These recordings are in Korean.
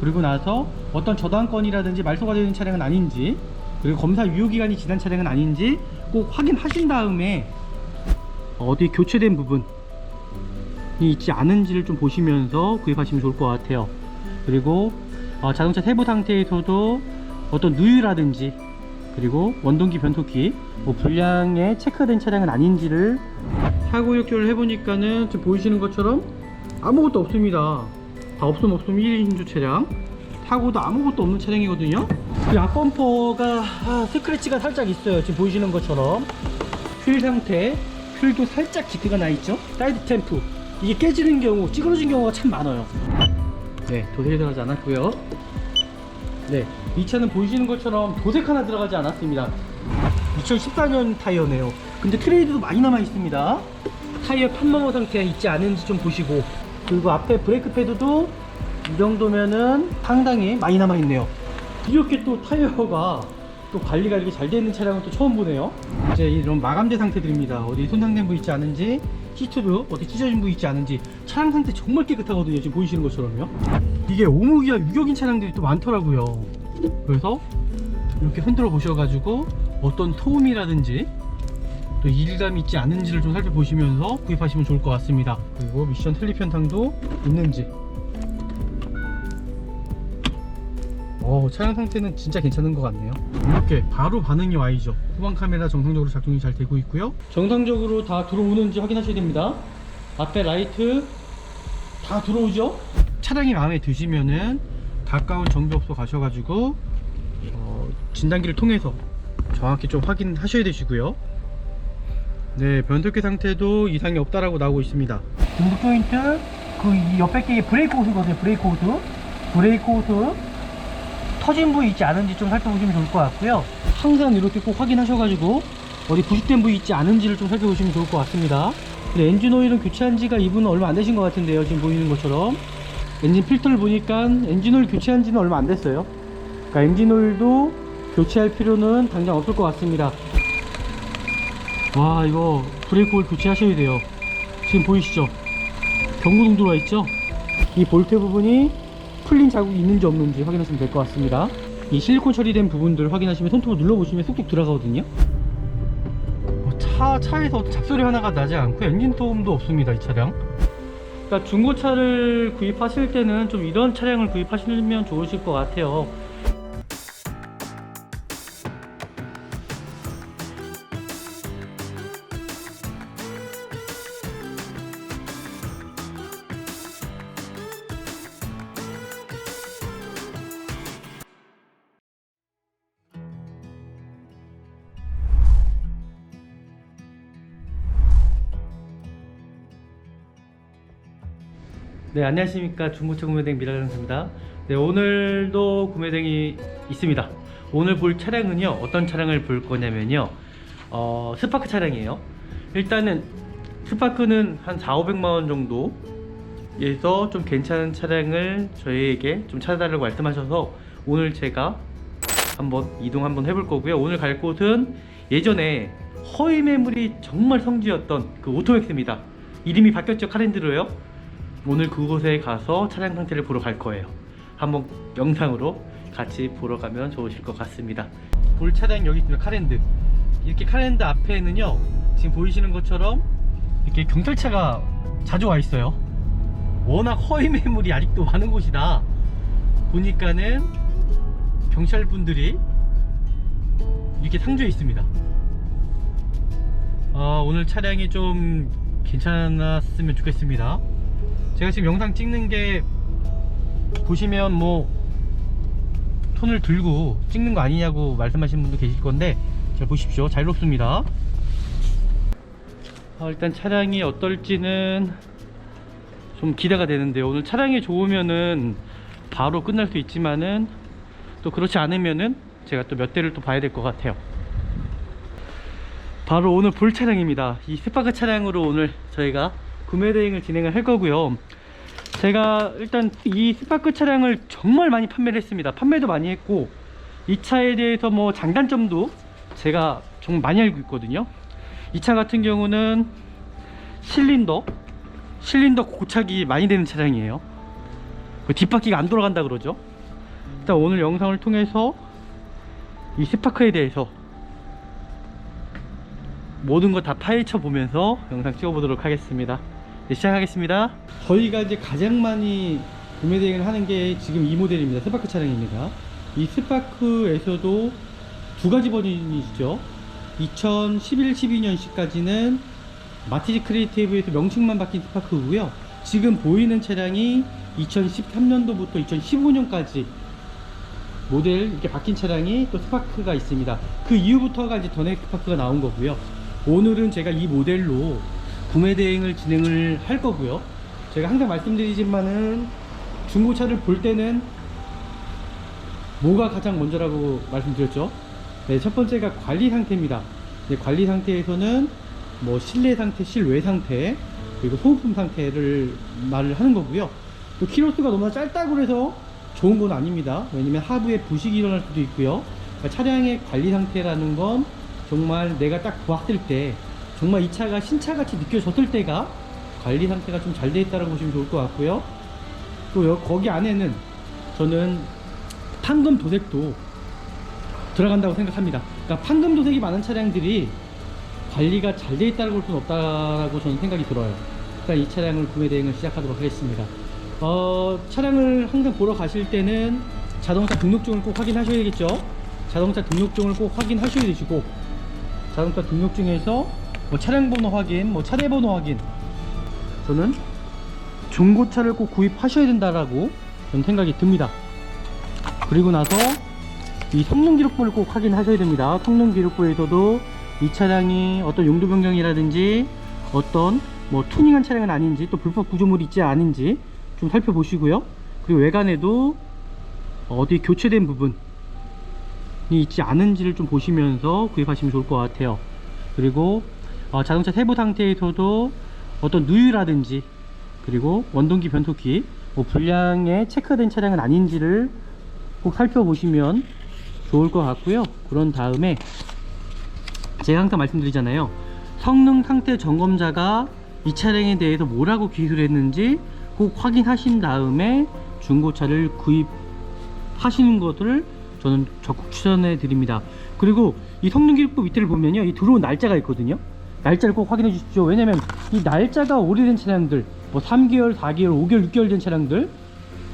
그리고 나서 어떤 저당권이라든지 말소가 되는 차량은 아닌지, 그리고 검사 유효기간이 지난 차량은 아닌지 꼭 확인하신 다음에 어디 교체된 부분이 있지 않은지를 좀 보시면서 구입하시면 좋을 것 같아요. 그리고 자동차 세부 상태에서도 어떤 누유라든지, 그리고 원동기 변속기 불량에 체크된 차량은 아닌지를 사고 이력조를 해보니까는 지금 보이시는 것처럼 아무것도 없습니다. 다 없음 1인조 차량, 사고도 아무것도 없는 차량이거든요. 이 앞범퍼가 스크래치가 살짝 있어요. 지금 보이시는 것처럼 휠 상태, 휠도 살짝 기트가 나 있죠. 사이드 템프, 이게 깨지는 경우, 찌그러진 경우가 참 많아요. 네, 도색이 들어가지 않았고요. 네, 이 차는 보이시는 것처럼 도색 하나 들어가지 않았습니다. 2014년 타이어네요. 근데 트레이드도 많이 남아 있습니다. 타이어 판마모 상태 있지 않은지 좀 보시고, 그리고 앞에 브레이크 패드도 이 정도면은 상당히 많이 남아 있네요. 이렇게 또 타이어가 또 관리가 이렇게 잘 되는 차량은 또 처음 보네요. 이제 이런 마감재 상태들입니다. 어디 손상된 부위 있지 않은지, 시트도 어디 찢어진 부위 있지 않은지, 차량 상태 정말 깨끗하거든요. 지금 보이시는 것처럼요. 이게 오무기와 유격인 차량들이 또 많더라고요. 그래서 이렇게 흔들어 보셔가지고 어떤 소음이라든지 또 이질감이 있지 않은지를 좀 살펴보시면서 구입하시면 좋을 것 같습니다. 그리고 미션 슬립 현상도 있는지. 차량 상태는 진짜 괜찮은 것 같네요. 이렇게 바로 반응이 와이죠. 후방 카메라 정상적으로 작동이 잘 되고 있고요. 정상적으로 다 들어오는지 확인하셔야 됩니다. 앞에 라이트 다 들어오죠. 차량이 마음에 드시면은 가까운 정비업소 가셔가지고 진단기를 통해서 정확히 좀 확인하셔야 되시고요. 네, 변속기 상태도 이상이 없다라고 나오고 있습니다. 등급 조인트, 이 옆에 게 브레이크 호스거든요. 브레이크 호스 터진 부위 있지 않은지 좀 살펴보시면 좋을 것 같고요. 항상 이렇게 꼭 확인하셔가지고 어디 부식된 부위 있지 않은지를 좀 살펴보시면 좋을 것 같습니다. 근데 엔진 오일은 교체한 지가 이분은 얼마 안 되신 것 같은데요. 지금 보이는 것처럼 엔진 필터를 보니까 엔진 오일 교체한 지는 얼마 안 됐어요. 그러니까 엔진 오일도 교체할 필요는 당장 없을 것 같습니다. 와, 이거 브레이크 오일 교체하셔야 돼요. 지금 보이시죠? 경고등 들어와 있죠? 이 볼트 부분이 풀린 자국이 있는지 없는지 확인하시면 될 것 같습니다. 이 실리콘 처리된 부분들 확인하시면 손톱을 눌러보시면 쏙쏙 들어가거든요. 차에서 잡소리 하나가 나지 않고 엔진 소음도 없습니다. 이 차량. 그러니까 중고차를 구입하실 때는 좀 이런 차량을 구입하시면 좋으실 것 같아요. 네, 안녕하십니까. 중고차 구매대행 미라강사입니다. 네, 오늘도 구매대행이 있습니다. 오늘 볼 차량은요, 어떤 차량을 볼 거냐면요, 스파크 차량이에요. 일단은 스파크는 한 400~500만원 정도에서 좀 괜찮은 차량을 저희에게 좀 찾아달라고 말씀하셔서 오늘 제가 이동 한번 해볼 거고요. 오늘 갈 곳은 예전에 허위 매물이 정말 성지였던 그 오토맥스입니다. 이름이 바뀌었죠. 카렌드로요. 오늘 그곳에 가서 차량 상태를 보러 갈 거예요. 한번 영상으로 같이 보러 가면 좋으실 것 같습니다. 볼 차량이 여기 있습니다. 카렌드. 이렇게 카렌드 앞에는요, 지금 보이시는 것처럼 이렇게 경찰차가 자주 와 있어요. 워낙 허위 매물이 아직도 많은 곳이다 보니까는 경찰분들이 이렇게 상주해 있습니다. 오늘 차량이 좀 괜찮았으면 좋겠습니다. 제가 지금 영상 찍는 게 보시면 손을 들고 찍는 거 아니냐고 말씀하시는 분도 계실 건데, 잘 보십시오. 자유롭습니다. 일단 차량이 어떨지는 좀 기대가 되는데요. 오늘 차량이 좋으면은 바로 끝날 수 있지만은 또 그렇지 않으면은 제가 또 몇 대를 또 봐야 될 것 같아요. 바로 오늘 볼 차량입니다. 이 스파크 차량으로 오늘 저희가 구매 대행을 진행을 할 거고요. 제가 일단 이 스파크 차량을 정말 많이 판매를 했습니다. 판매도 많이 했고, 이 차에 대해서 장단점도 제가 정말 많이 알고 있거든요. 이 차 같은 경우는 실린더 고착이 많이 되는 차량이에요. 그 뒷바퀴가 안 돌아간다 그러죠. 일단 오늘 영상을 통해서 이 스파크에 대해서 모든 거 다 파헤쳐 보면서 영상 찍어 보도록 하겠습니다. 네, 시작하겠습니다. 저희가 이제 가장 많이 구매 대행을 하는 게 지금 이 모델입니다. 스파크 차량입니다. 이 스파크에서도 두 가지 버전이 있죠. 2011, 12년식까지는 마티즈 크리에이티브에서 명칭만 바뀐 스파크고요. 지금 보이는 차량이 2013년도부터 2015년까지 모델 이렇게 바뀐 차량이 또 스파크가 있습니다. 그 이후부터가 이제 더넥 스파크가 나온 거고요. 오늘은 제가 이 모델로 구매 대행을 진행을 할 거고요. 제가 항상 말씀드리지만은 중고차를 볼 때는 뭐가 가장 먼저라고 말씀드렸죠. 네, 첫 번째가 관리 상태입니다. 네, 관리 상태에서는 뭐 실내 상태, 실외 상태, 그리고 소모품 상태를 말을 하는 거고요. 또 키로수가 너무나 짧다고 해서 좋은 건 아닙니다. 왜냐면 하부에 부식이 일어날 수도 있고요. 그러니까 차량의 관리 상태라는 건 정말 내가 딱 보았을 때 정말 이 차가 신차같이 느껴졌을 때가 관리 상태가 좀 잘 돼 있다고 보시면 좋을 것 같고요. 또 거기 안에는 저는 판금 도색도 들어간다고 생각합니다. 그러니까 판금 도색이 많은 차량들이 관리가 잘 돼 있다고 볼 수는 없다고 저는 생각이 들어요. 일단 이 차량을 구매 대행을 시작하도록 하겠습니다. 차량을 항상 보러 가실 때는 자동차 등록증을 꼭 확인하셔야겠죠. 자동차 등록증을 꼭 확인하셔야 되시고, 자동차 등록증에서 뭐 차량 번호 확인, 뭐 차례 번호 확인, 저는 중고차를 꼭 구입하셔야 된다라고 저는 생각이 듭니다. 그리고 나서 이 성능 기록부를 꼭 확인하셔야 됩니다. 성능 기록부에서도 이 차량이 어떤 용도 변경이라든지 어떤 뭐 투닝한 차량은 아닌지, 또 불법 구조물이 있지 않은지 좀 살펴보시고요. 그리고 외관에도 어디 교체된 부분이 있지 않은지를 좀 보시면서 구입하시면 좋을 것 같아요. 그리고 자동차 세부 상태에서도 어떤 누유라든지, 그리고 원동기 변속기 뭐 불량에 체크된 차량은 아닌지를 꼭 살펴보시면 좋을 것 같고요. 그런 다음에 제가 항상 말씀드리잖아요. 성능 상태 점검자가 이 차량에 대해서 뭐라고 기술을 했는지 꼭 확인하신 다음에 중고차를 구입하시는 것을 저는 적극 추천해 드립니다. 그리고 이 성능 기록부 밑에를 보면요, 이 들어온 날짜가 있거든요. 날짜를 꼭 확인해 주십시오. 왜냐면 이 날짜가 오래된 차량들, 뭐 3개월, 4개월, 5개월, 6개월 된 차량들,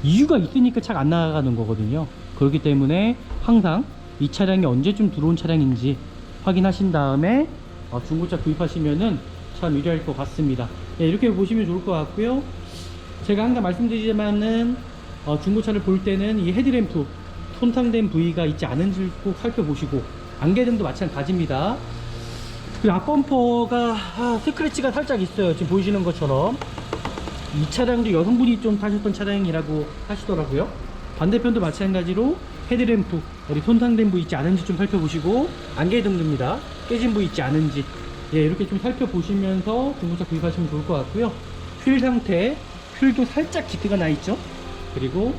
이유가 있으니까 차가 안 나가는 거거든요. 그렇기 때문에 항상 이 차량이 언제쯤 들어온 차량인지 확인하신 다음에 중고차 구입하시면은 참 유리할 것 같습니다. 네, 이렇게 보시면 좋을 것 같고요. 제가 항상 말씀드리지만은 중고차를 볼 때는 이 헤드램프 손상된 부위가 있지 않은지 꼭 살펴보시고, 안개등도 마찬가지입니다. 그리고 앞범퍼가 스크래치가 살짝 있어요. 지금 보이시는 것처럼. 이 차량도 여성분이 좀 타셨던 차량이라고 하시더라고요. 반대편도 마찬가지로 헤드램프 어디 손상된 부위 있지 않은지 좀 살펴보시고, 안개등입니다. 깨진 부위 있지 않은지, 예, 이렇게 좀 살펴보시면서 중고차 구입하시면 좋을 것 같고요. 휠 상태, 휠도 살짝 기트가 나 있죠. 그리고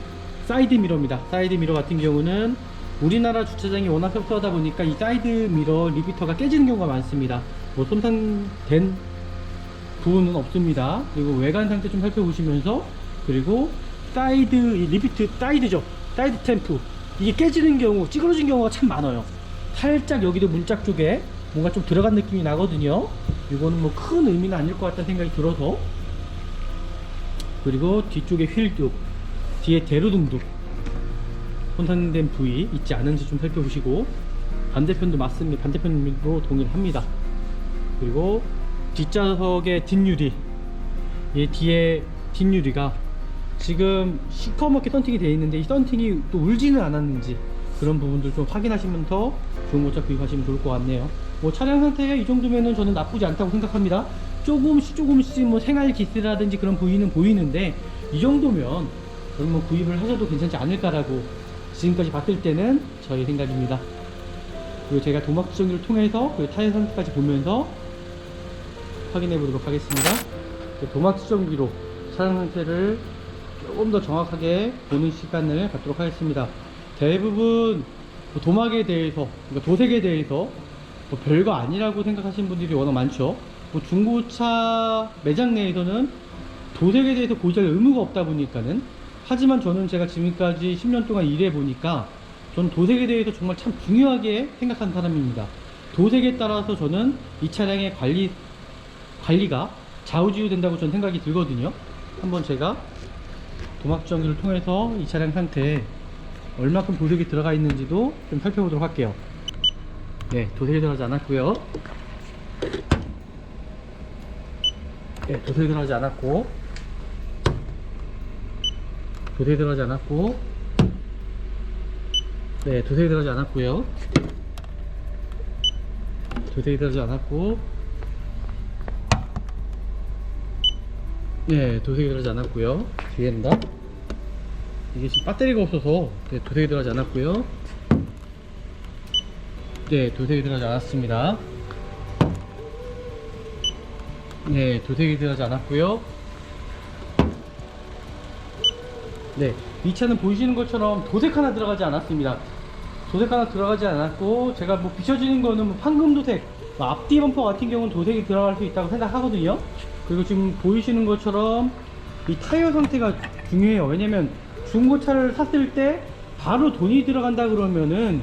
사이드 미러입니다. 사이드 미러 같은 경우는 우리나라 주차장이 워낙 협소하다 보니까 이 사이드 미러 리피터가 깨지는 경우가 많습니다. 뭐 손상된 부분은 없습니다. 그리고 외관 상태 좀 살펴보시면서, 그리고 사이드 리피트, 사이드죠, 사이드 템프, 이게 깨지는 경우, 찌그러진 경우가 참 많아요. 살짝 여기도 문짝 쪽에 뭔가 좀 들어간 느낌이 나거든요. 이거는 뭐 큰 의미는 아닐 것 같다는 생각이 들어서. 그리고 뒤쪽에 휠도, 뒤에 대로등도 손상된 부위 있지 않은지 좀 살펴보시고, 반대편도 맞습니다. 반대편도 동의를 합니다. 그리고 뒷좌석의 뒷유리, 이 뒤에 뒷유리가 지금 시커멓게 썬팅이 되어 있는데 이 썬팅이 또 울지는 않았는지 그런 부분들 좀 확인하시면서 중고차 구입하시면 좋을 것 같네요. 뭐 차량 상태가 이 정도면은 저는 나쁘지 않다고 생각합니다. 조금씩 뭐 생활 기스라든지 그런 부위는 보이는데, 이 정도면 저는 뭐 구입을 하셔도 괜찮지 않을까라고 지금까지 봤을 때는 저의 생각입니다. 그리고 제가 도막 추정기를 통해서 그 타이어 상태까지 보면서 확인해 보도록 하겠습니다. 도막 추정기로 차량 상태를 조금 더 정확하게 보는 시간을 갖도록 하겠습니다. 대부분 도막에 대해서, 그러니까 도색에 대해서 뭐 별거 아니라고 생각하시는 분들이 워낙 많죠. 뭐 중고차 매장 내에서는 도색에 대해서 고지할 의무가 없다 보니까는 하지만 저는 제가 지금까지 10년 동안 일해 보니까 저는 도색에 대해서 정말 참 중요하게 생각하는 사람입니다. 도색에 따라서 저는 이 차량의 관리가 좌우지우된다고 저는 생각이 들거든요. 한번 제가 도막정기를 통해서 이 차량 상태에 얼마큼 도색이 들어가 있는지도 좀 살펴보도록 할게요. 네, 도색이 들어가지 않았고요. 네, 도색이 들어가지 않았고, 도색이 들어가지 않았고, 네, 도색이 들어가지 않았고요. 도색이 들어가지 않았고, 네, 도색이 들어가지 않았고요. 뒤에입니다. 이게 지금 배터리가 없어서 네, 도색이 들어가지 않았고요. 네, 도색이 들어가지 않았습니다. 네, 도색이 들어가지 않았고요. 네, 이 차는 보이시는 것처럼 도색 하나 들어가지 않았습니다. 도색 하나 들어가지 않았고, 제가 뭐 비춰지는 거는 뭐 황금 도색, 뭐 앞뒤 범퍼 같은 경우는 도색이 들어갈 수 있다고 생각하거든요. 그리고 지금 보이시는 것처럼 이 타이어 상태가 중요해요. 왜냐면 중고차를 샀을 때 바로 돈이 들어간다 그러면은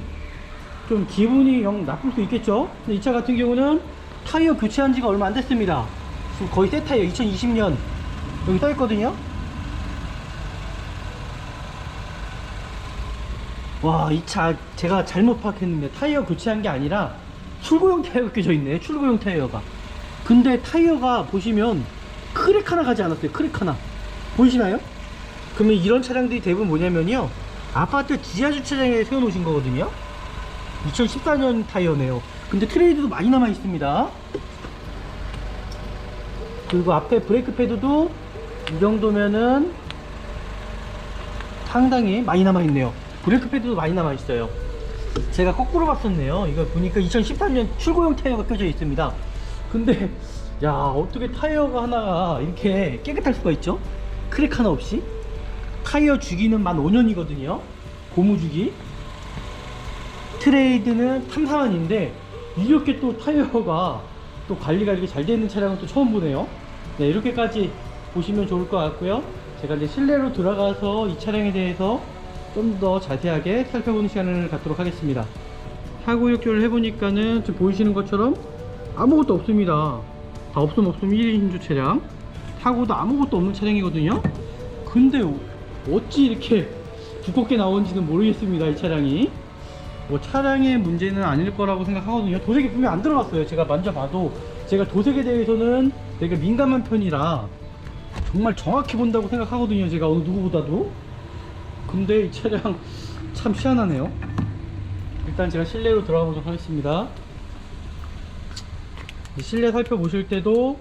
좀 기분이 영 나쁠 수 있겠죠. 근데 이 차 같은 경우는 타이어 교체한 지가 얼마 안 됐습니다. 지금 거의 새 타이어 2020년 여기 써 있거든요. 와, 이 차 제가 잘못 파악했는데 타이어 교체한 게 아니라 출고용 타이어가 껴져 있네. 출고용 타이어가. 근데 타이어가 보시면 크랙 하나 가지 않았어요. 크랙 하나 보이시나요? 그러면 이런 차량들이 대부분 뭐냐면요, 아파트 지하 주차장에 세워 놓으신 거거든요. 2014년 타이어네요. 근데 트레이드도 많이 남아 있습니다. 그리고 앞에 브레이크 패드도 이 정도면은 상당히 많이 남아 있네요. 브레이크 패드도 많이 남아 있어요. 제가 거꾸로 봤었네요. 이거 보니까 2014년 출고용 타이어가 껴져 있습니다. 근데 야, 어떻게 타이어가 하나가 이렇게 깨끗할 수가 있죠? 크랙 하나 없이. 타이어 주기는 만 5년이거든요 고무 주기. 트레이드는 3, 4만인데 이렇게 또 타이어가 또 관리가 이렇게 잘 되는 차량은 또 처음 보네요. 네, 이렇게까지 보시면 좋을 것 같고요. 제가 이제 실내로 들어가서 이 차량에 대해서 좀 더 자세하게 살펴보는 시간을 갖도록 하겠습니다. 사고 역조를 해보니까는 지금 보이시는 것처럼 아무것도 없습니다. 다 없음 1인조 차량. 사고도 아무것도 없는 차량이거든요. 근데 어찌 이렇게 두껍게 나오는지는 모르겠습니다. 이 차량이 뭐 차량의 문제는 아닐 거라고 생각하거든요. 도색이 분명 안 들어갔어요. 제가 만져봐도 제가 도색에 대해서는 되게 민감한 편이라 정말 정확히 본다고 생각하거든요. 제가 어느 누구보다도. 근데 이 차량 참 희한하네요. 일단 제가 실내로 들어가 보도록 하겠습니다. 실내 살펴보실 때도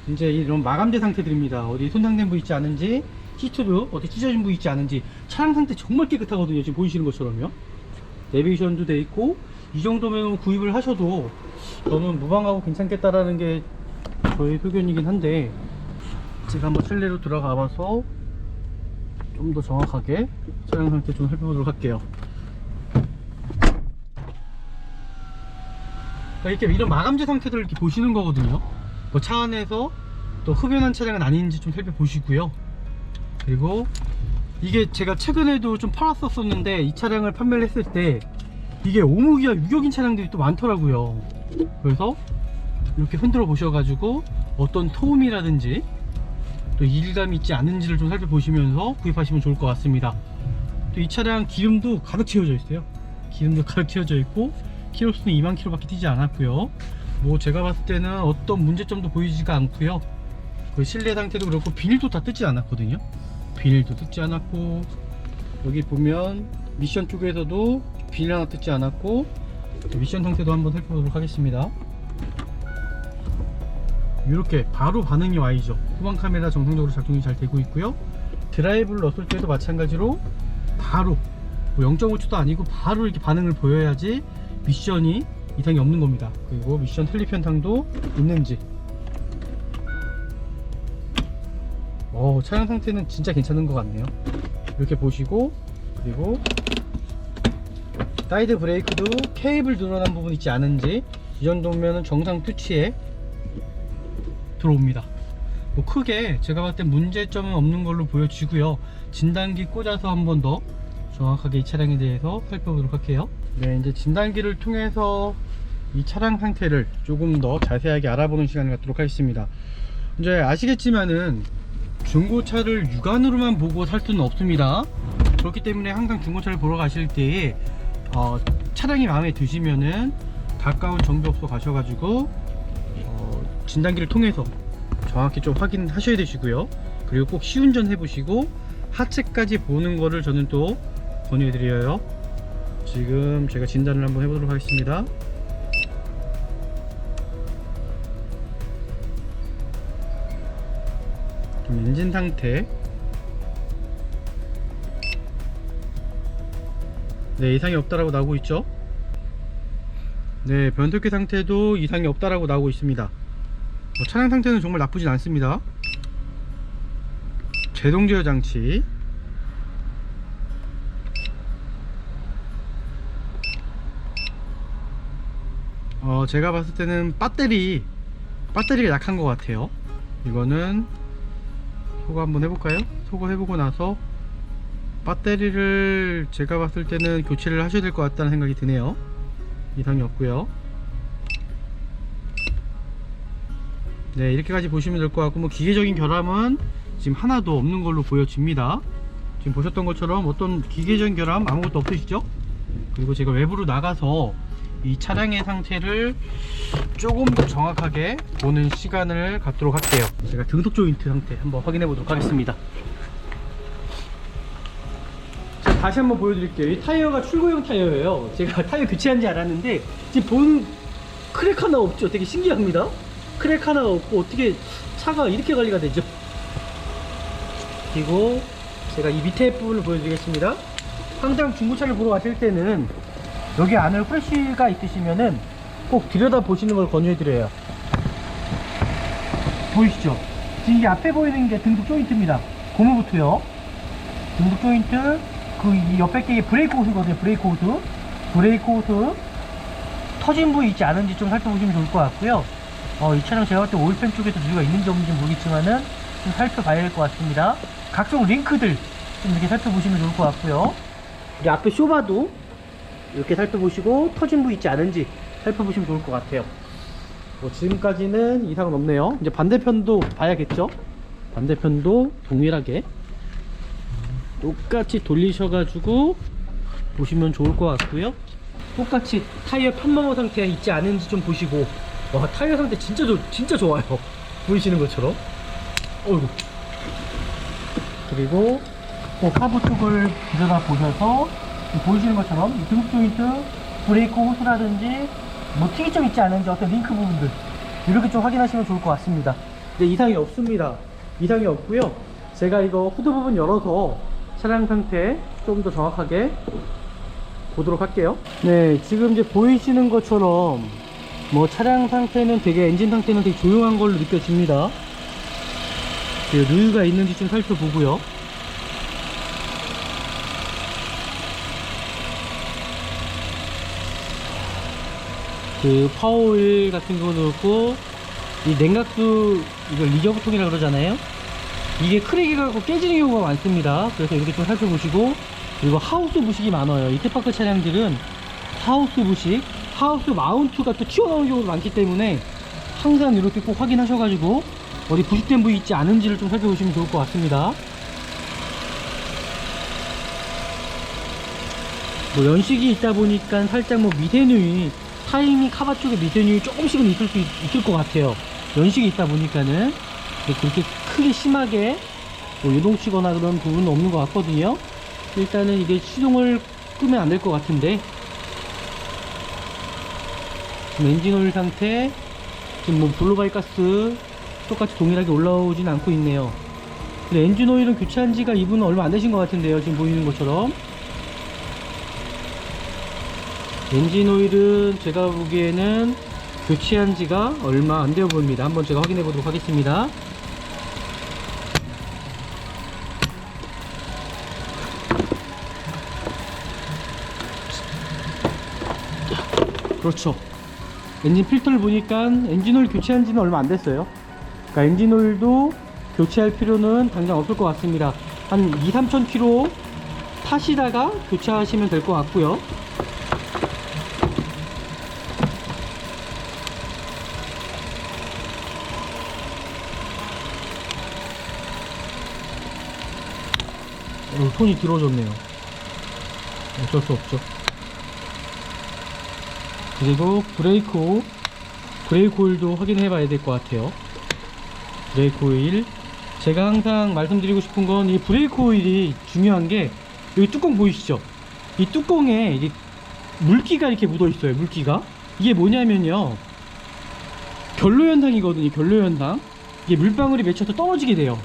이제 이런 마감재 상태들입니다. 어디 손상된 부위 있지 않은지, 시트도 어디 찢어진 부위 있지 않은지. 차량 상태 정말 깨끗하거든요. 지금 보이시는 것처럼요. 내비게이션도 돼 있고, 이 정도면 구입을 하셔도 저는 무방하고 괜찮겠다라는 게 저의 의견이긴 한데, 제가 한번 실내로 들어가 봐서 좀 더 정확하게 차량 상태 좀 살펴보도록 할게요. 이렇게 이런 마감재 상태들을 이렇게 보시는 거거든요. 뭐 차 안에서 또 흡연한 차량은 아닌지 좀 살펴보시고요. 그리고 이게 제가 최근에도 좀 팔았었는데, 이 차량을 판매를 했을 때 이게 5목이야 유격인 차량들이 또 많더라고요. 그래서 이렇게 흔들어 보셔가지고 어떤 소음이라든지 또 이질감이 있지 않은지를 좀 살펴보시면서 구입하시면 좋을 것 같습니다. 또 이 차량 기름도 가득 채워져 있어요. 기름도 가득 채워져 있고, 키로수는 2만 킬로밖에 뛰지 않았고요. 뭐 제가 봤을 때는 어떤 문제점도 보이지가 않고요. 그 실내 상태도 그렇고 비닐도 다 뜯지 않았거든요. 비닐도 뜯지 않았고, 여기 보면 미션 쪽에서도 비닐 하나 뜯지 않았고, 미션 상태도 한번 살펴보도록 하겠습니다. 이렇게 바로 반응이 와이죠. 후방 카메라 정상적으로 작동이 잘 되고 있고요. 드라이브를 넣었을 때도 마찬가지로 바로 0.5초도 아니고 바로 이렇게 반응을 보여야지 미션이 이상이 없는 겁니다. 그리고 미션 슬립 현상도 있는지. 차량 상태는 진짜 괜찮은 것 같네요. 이렇게 보시고, 그리고 사이드 브레이크도 케이블 늘어난 부분 있지 않은지, 이 정도면 정상 표치에 들어옵니다. 뭐 크게 제가 봤을 때 문제점은 없는 걸로 보여지고요. 진단기 꽂아서 한 번 더 정확하게 이 차량에 대해서 살펴보도록 할게요. 네, 이제 진단기를 통해서 이 차량 상태를 조금 더 자세하게 알아보는 시간을 갖도록 하겠습니다. 이제 아시겠지만은 중고차를 육안으로만 보고 살 수는 없습니다. 그렇기 때문에 항상 중고차를 보러 가실 때에 차량이 마음에 드시면은 가까운 정비업소 가셔가지고 진단기를 통해서 정확히 좀 확인하셔야 되시고요. 그리고 꼭 시운전 해보시고 하체까지 보는 거를 저는 또 권유해드려요. 지금 제가 진단을 한번 해보도록 하겠습니다. 엔진 상태, 네, 이상이 없다라고 나오고 있죠. 네, 변속기 상태도 이상이 없다라고 나오고 있습니다. 차량 상태는 정말 나쁘진 않습니다. 제동 제어 장치, 제가 봤을 때는 배터리가 약한 것 같아요. 이거는 소거 한번 해볼까요? 소거 해보고 나서 배터리를 제가 봤을 때는 교체를 하셔야 될 것 같다는 생각이 드네요. 이상이 없고요. 네, 이렇게까지 보시면 될 것 같고, 뭐 기계적인 결함은 지금 하나도 없는 걸로 보여집니다. 지금 보셨던 것처럼 어떤 기계적인 결함 아무것도 없으시죠? 그리고 제가 외부로 나가서 이 차량의 상태를 조금 더 정확하게 보는 시간을 갖도록 할게요. 제가 등속 조인트 상태 한번 확인해 보도록 하겠습니다. 자, 다시 한번 보여드릴게요. 이 타이어가 출고용 타이어예요. 제가 타이어 교체한지 알았는데 지금 본 크랙 하나 없죠? 되게 신기합니다. 크랙 하나가 없고 어떻게 차가 이렇게 관리가 되죠? 그리고 제가 이 밑에 부분을 보여드리겠습니다. 항상 중고차를 보러 가실 때는 여기 안에 후레쉬가 있으시면은 꼭 들여다 보시는 걸 권유해드려요. 보이시죠? 지금 이 앞에 보이는 게 등속 조인트입니다. 고무부트요. 등속 조인트, 이 옆에 게 브레이크 호스거든요. 브레이크 호스 터진 부위 있지 않은지 좀 살펴보시면 좋을 것 같고요. 이 차량 제가 볼 때 오일팬 쪽에도 누유가 있는지 없는지 모르겠지만은 좀 살펴봐야 될 것 같습니다. 각종 링크들 좀 이렇게 살펴보시면 좋을 것 같고요. 이 앞에 쇼바도 이렇게 살펴보시고 터진 부위 있지 않은지 살펴보시면 좋을 것 같아요. 지금까지는 이상은 없네요. 이제 반대편도 봐야겠죠. 반대편도 동일하게 똑같이 돌리셔가지고 보시면 좋을 것 같고요. 똑같이 타이어 편마모 상태가 있지 않은지 좀 보시고. 와, 타이어 상태 진짜 좋아요. 보이시는 것처럼. 어이구. 그리고 하부 쪽을 들여다 보셔서 보이시는 것처럼 이 등속 조인트, 브레이크 호스라든지 뭐 특이점 있지 않은지 어떤 링크 부분들 이렇게 좀 확인하시면 좋을 것 같습니다. 근데 이상이 없습니다. 이상이 없고요. 제가 이거 후드 부분 열어서 차량 상태 좀 더 정확하게 보도록 할게요. 네, 지금 이제 보이시는 것처럼 뭐 차량 상태는 엔진 상태는 되게 조용한 걸로 느껴집니다. 누유가 있는지 좀 살펴보고요. 파워오일 같은 경우도 그렇고, 이 냉각수, 이걸 리저브통이라 그러잖아요. 이게 크랙이 가고 깨지는 경우가 많습니다. 그래서 이렇게 좀 살펴보시고, 그리고 하우스 부식이 많아요. 이태파크 차량들은 하우스 부식, 하우스 마운트가 또 튀어나오는 경우도 많기 때문에 항상 이렇게 꼭 확인하셔가지고 어디 부식된 부위 있지 않은지를 좀 살펴보시면 좋을 것 같습니다. 뭐 연식이 있다 보니까 살짝 뭐 미세누이, 타이밍 카바 쪽에 미세누이 조금씩은 있을 것 같아요. 연식이 있다 보니까는 그렇게 크게 심하게 뭐 요동치거나 그런 부분은 없는 것 같거든요. 일단은 이게 시동을 끄면 안 될 것 같은데, 지금 엔진오일 상태, 지금 뭐 블루바이 가스 똑같이 동일하게 올라오진 않고 있네요. 근데 엔진오일은 교체한 지가 이분은 얼마 안 되신 것 같은데요. 지금 보이는 것처럼 엔진오일은 제가 보기에는 교체한 지가 얼마 안 되어 보입니다. 한번 제가 확인해 보도록 하겠습니다. 그렇죠. 엔진 필터를 보니까 엔진오일 교체한 지는 얼마 안 됐어요. 그러니까 엔진 오일도 교체할 필요는 당장 없을 것 같습니다. 한 2-3천 킬로 타시다가 교체하시면 될 것 같고요. 손이 길어졌네요. 어쩔 수 없죠. 그리고 브레이크 오일도 확인해 봐야 될 것 같아요. 브레이크 오일, 제가 항상 말씀드리고 싶은 건 이 브레이크 오일이 중요한 게, 여기 뚜껑 보이시죠? 이 뚜껑에 이게 물기가 이렇게 묻어 있어요. 물기가 이게 뭐냐면요, 결로 현상이거든요. 결로 현상. 이게 물방울이 맺혀서 떨어지게 돼요.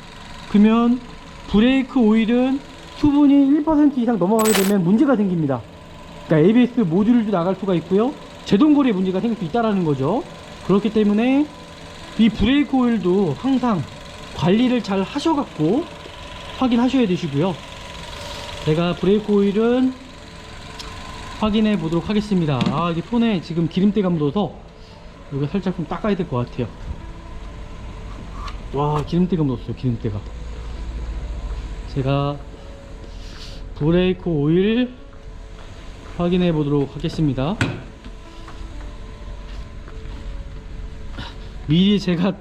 그러면 브레이크 오일은 수분이 1% 이상 넘어가게 되면 문제가 생깁니다. 그러니까 ABS 모듈도 나갈 수가 있고요, 제동거리에 문제가 생길 수 있다라는 거죠. 그렇기 때문에 이 브레이크 오일도 항상 관리를 잘 하셔갖고 확인하셔야 되시고요. 제가 브레이크 오일은 확인해 보도록 하겠습니다. 이게 손에 지금 기름때가 묻어서 이거 살짝 좀 닦아야 될 것 같아요. 와, 기름때가 묻었어요. 기름때가. 제가 브레이크 오일 확인해 보도록 하겠습니다. 미리 제가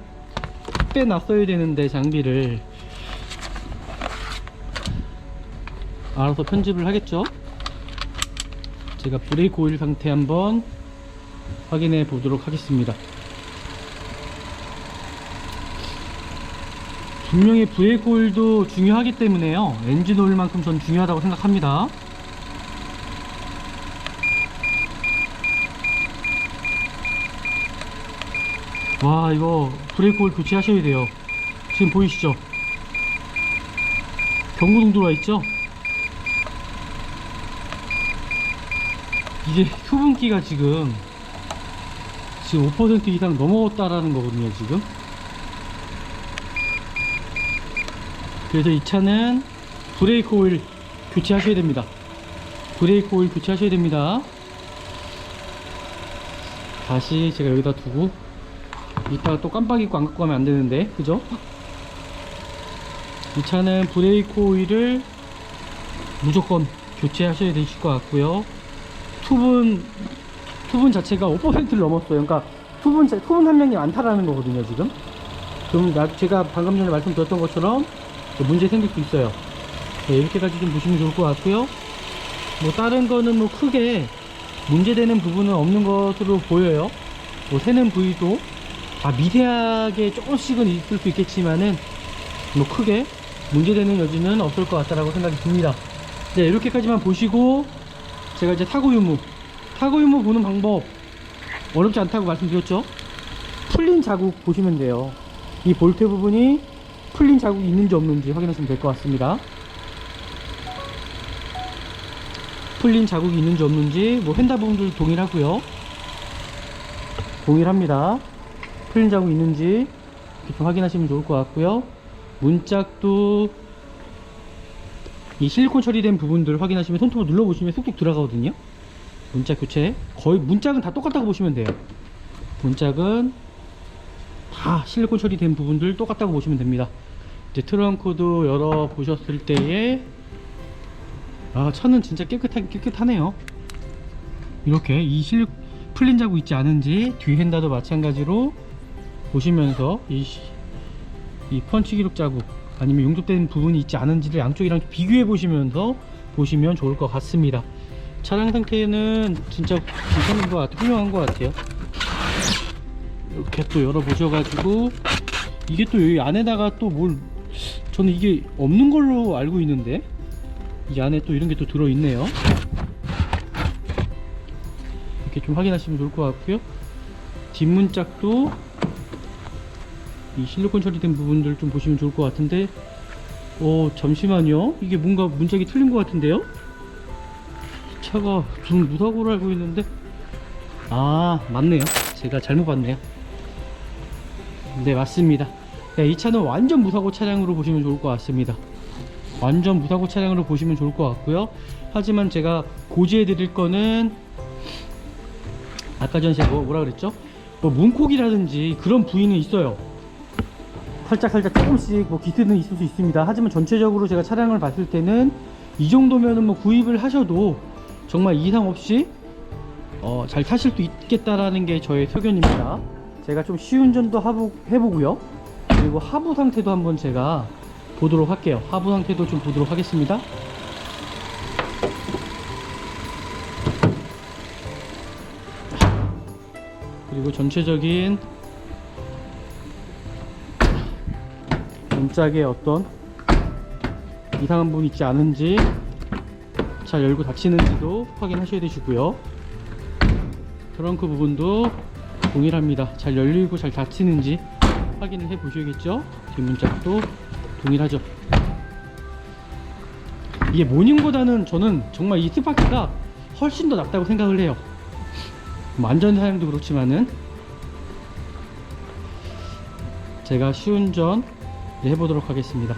빼놨어야 되는데, 장비를 알아서 편집을 하겠죠. 제가 브레이크 오일 상태 한번 확인해 보도록 하겠습니다. 분명히 브레이크 오일도 중요하기 때문에요, 엔진 오일만큼 전 중요하다고 생각합니다. 와, 이거 브레이크 오일 교체하셔야 돼요. 지금 보이시죠? 경고등 들어와 있죠? 이게 수분기가 지금 5% 이상 넘어갔다라는 거거든요, 지금. 그래서 이 차는 브레이크 오일 교체하셔야 됩니다. 브레이크 오일 교체하셔야 됩니다. 다시 제가 여기다 두고, 이따가 또 깜빡 잊고 안 갖고 가면 안 되는데, 그죠? 이 차는 브레이크 오일을 무조건 교체하셔야 되실 것 같고요. 수분 자체가 5%를 넘었어요. 그러니까 수분 함량이 많다라는 거거든요, 지금. 그럼 제가 방금 전에 말씀드렸던 것처럼 문제 생길 수 있어요. 네, 이렇게까지 좀 보시면 좋을 것 같고요. 뭐 다른 거는 뭐 크게 문제되는 부분은 없는 것으로 보여요. 뭐 새는 부위도 미세하게 조금씩은 있을 수 있겠지만은 뭐 크게 문제되는 여지는 없을 것 같다라고 생각이 듭니다. 네, 이렇게까지만 보시고, 제가 이제 타고 유무 보는 방법 어렵지 않다고 말씀드렸죠. 풀린 자국 보시면 돼요. 이 볼트 부분이 풀린 자국이 있는지 없는지 확인하시면 될 것 같습니다. 풀린 자국이 있는지 없는지, 뭐 휀다 부분도 동일하고요. 동일합니다. 풀린 자국이 있는지 이렇게 좀 확인하시면 좋을 것 같고요. 문짝도 이 실리콘 처리된 부분들 확인하시면, 손톱을 눌러보시면 쑥쑥 들어가거든요. 문짝 교체, 거의 문짝은 다 똑같다고 보시면 돼요. 문짝은 다 실리콘 처리된 부분들 똑같다고 보시면 됩니다. 이제 트렁크도 열어보셨을 때에, 차는 진짜 깨끗하네요. 이렇게 풀린 자국 있지 않은지, 뒤 휀다도 마찬가지로 보시면서 이 펀치 기록 자국 아니면 용접된 부분이 있지 않은지를 양쪽이랑 비교해 보시면서 보시면 좋을 것 같습니다. 차량 상태는 진짜 괜찮은 것 같아요. 훌륭한 것 같아요. 이렇게 또 열어보셔가지고, 이게 또 여기 안에다가 또 저는 이게 없는 걸로 알고 있는데, 이 안에 또 이런 게 또 들어있네요. 이렇게 좀 확인하시면 좋을 것 같고요. 뒷문짝도 이 실리콘 처리된 부분들 좀 보시면 좋을 것 같은데, 잠시만요. 이게 뭔가 문짝이 틀린 것 같은데요? 차가 저는 무사고로 알고 있는데, 맞네요. 제가 잘못 봤네요. 네, 맞습니다. 네, 이 차는 완전 무사고 차량으로 보시면 좋을 것 같습니다. 완전 무사고 차량으로 보시면 좋을 것 같고요. 하지만 제가 고지해 드릴 거는, 아까 전에 제가 뭐라 그랬죠? 뭐 문콕이라든지 그런 부위는 있어요. 살짝 조금씩 뭐 기스는 있을 수 있습니다. 하지만 전체적으로 제가 차량을 봤을 때는 이 정도면은 뭐 구입을 하셔도 정말 이상 없이 잘 타실 수 있겠다라는 게 저의 소견입니다. 제가 좀 시운전도 해보고요. 그리고 하부 상태도 한번 제가 보도록 할게요. 하부 상태도 좀 보도록 하겠습니다. 그리고 전체적인 문짝에 어떤 이상한 부분이 있지 않은지, 잘 열고 닫히는지도 확인하셔야 되시고요. 트렁크 부분도 동일합니다. 잘 열리고 잘 닫히는지 확인을 해 보셔야겠죠. 뒷문짝도 동일하죠. 이게 모닝보다는 저는 정말 이 스파크가 훨씬 더 낫다고 생각을 해요. 안전 사양도 그렇지만은 제가 시운전 해보도록 하겠습니다.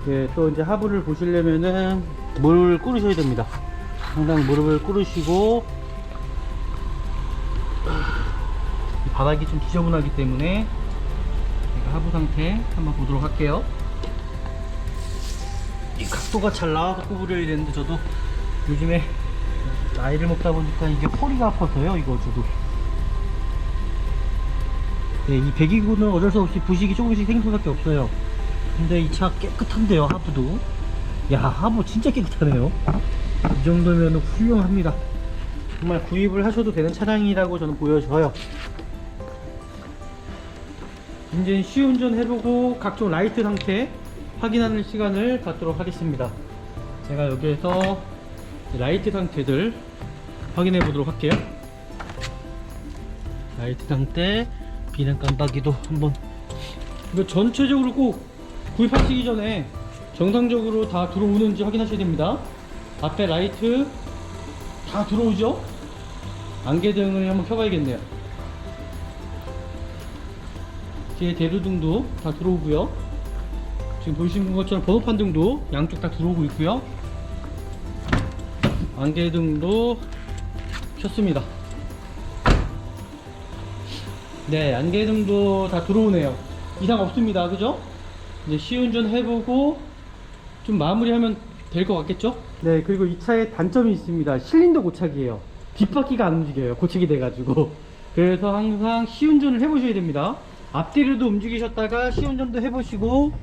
예, 또 이제 하부를 보시려면은 물을 끓으셔야 됩니다. 항상 무릎을 꿇으시고, 이 바닥이 좀 지저분하기 때문에 제가 하부 상태 한번 보도록 할게요. 이 각도가 잘 나와서 구부려야 되는데 저도 요즘에 나이를 먹다 보니까 이게 허리가 아파서요. 이거 저도 네, 이 배기구는 어쩔 수 없이 부식이 조금씩 생길 수밖에 없어요. 근데 이 차 깨끗한데요. 하부도, 야, 하부 진짜 깨끗하네요. 이 정도면 훌륭합니다. 정말 구입을 하셔도 되는 차량이라고 저는 보여져요. 이제 시운전 해보고 각종 라이트 상태 확인하는 시간을 갖도록 하겠습니다. 제가 여기에서 라이트 상태들 확인해 보도록 할게요. 라이트 상태, 비는 깜빡이도 한번, 이거 전체적으로 꼭 구입하시기 전에 정상적으로 다 들어오는지 확인하셔야 됩니다. 앞에 라이트 다 들어오죠? 안개등을 한번 켜봐야겠네요. 뒤에 대류등도 다 들어오고요. 지금 보시는 것처럼 번호판 등도 양쪽 다 들어오고 있고요. 안개등도 켰습니다. 네, 안개등도 다 들어오네요. 이상 없습니다. 그죠? 이제 시운전 해보고 좀 마무리하면 될 것 같겠죠? 네, 그리고 이 차에 단점이 있습니다. 실린더 고착이에요. 뒷바퀴가 안 움직여요. 고착이 돼가지고. 그래서 항상 시운전을 해보셔야 됩니다. 앞뒤로도 움직이셨다가 시운전도 해보시고,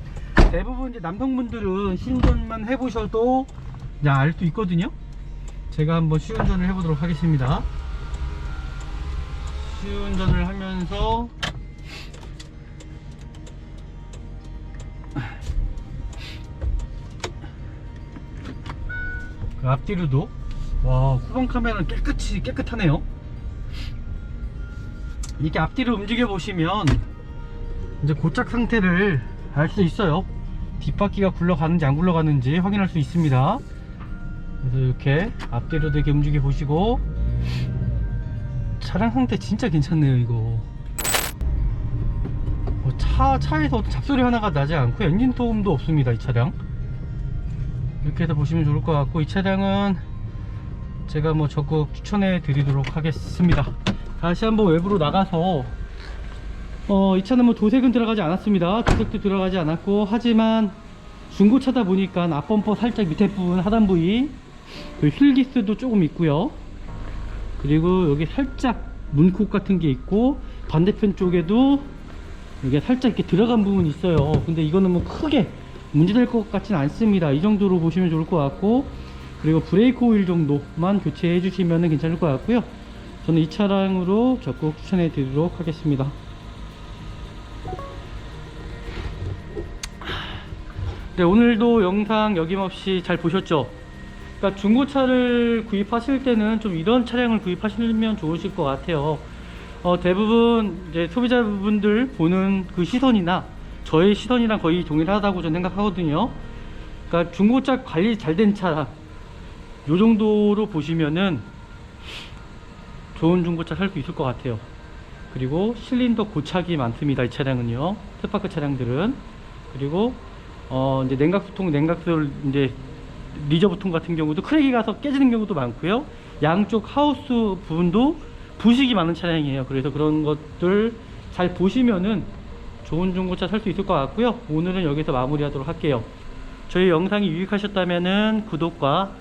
대부분 이제 남성분들은 시운전만 해보셔도 알 수 있거든요. 제가 한번 시운전을 해보도록 하겠습니다. 시운전을 하면서 그 앞뒤로도, 와, 후방 카메라는 깨끗하네요. 이렇게 앞뒤로 움직여 보시면 이제 고착 상태를 알 수 있어요. 뒷바퀴가 굴러가는지 안 굴러가는지 확인할 수 있습니다. 그래서 이렇게 앞뒤로도 이렇게 움직여 보시고, 차량 상태 진짜 괜찮네요. 이거 차에서 잡소리 하나가 나지 않고 엔진 소음도 없습니다. 이 차량 이렇게 해서 보시면 좋을 것 같고, 이 차량은 제가 뭐 적극 추천해 드리도록 하겠습니다. 다시 한번 외부로 나가서 이 차는 뭐 도색은 들어가지 않았습니다. 도색도 들어가지 않았고, 하지만 중고차다 보니까 앞범퍼 살짝 밑에 부분 하단 부위 그 휠기스도 조금 있고요. 그리고 여기 살짝 문콕 같은 게 있고, 반대편 쪽에도 이게 살짝 이렇게 들어간 부분이 있어요. 근데 이거는 뭐 크게 문제될 것 같진 않습니다. 이 정도로 보시면 좋을 것 같고, 그리고 브레이크 오일 정도만 교체해 주시면 괜찮을 것 같고요. 저는 이 차량으로 적극 추천해 드리도록 하겠습니다. 네, 오늘도 영상 여김없이 잘 보셨죠? 그러니까 중고차를 구입하실 때는 좀 이런 차량을 구입하시면 좋으실 것 같아요. 대부분 이제 소비자분들 보는 그 시선이나 저의 시선이랑 거의 동일하다고 저는 생각하거든요. 그러니까 중고차 관리 잘 된 차량 요 정도로 보시면은 좋은 중고차 살 수 있을 것 같아요. 그리고 실린더 고착이 많습니다. 이 차량은요, 스파크 차량들은. 그리고 이제 냉각수통, 냉각설 이제 리저브통 같은 경우도 크랙이 가서 깨지는 경우도 많고요. 양쪽 하우스 부분도 부식이 많은 차량이에요. 그래서 그런 것들 잘 보시면은 좋은 중고차 살 수 있을 것 같고요. 오늘은 여기서 마무리하도록 할게요. 저희 영상이 유익하셨다면은 구독과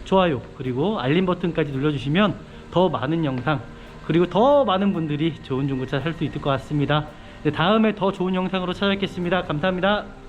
좋아요 그리고 알림 버튼까지 눌러주시면 더 많은 영상 그리고 더 많은 분들이 좋은 중고차 살 수 있을 것 같습니다. 네, 다음에 더 좋은 영상으로 찾아뵙겠습니다. 감사합니다.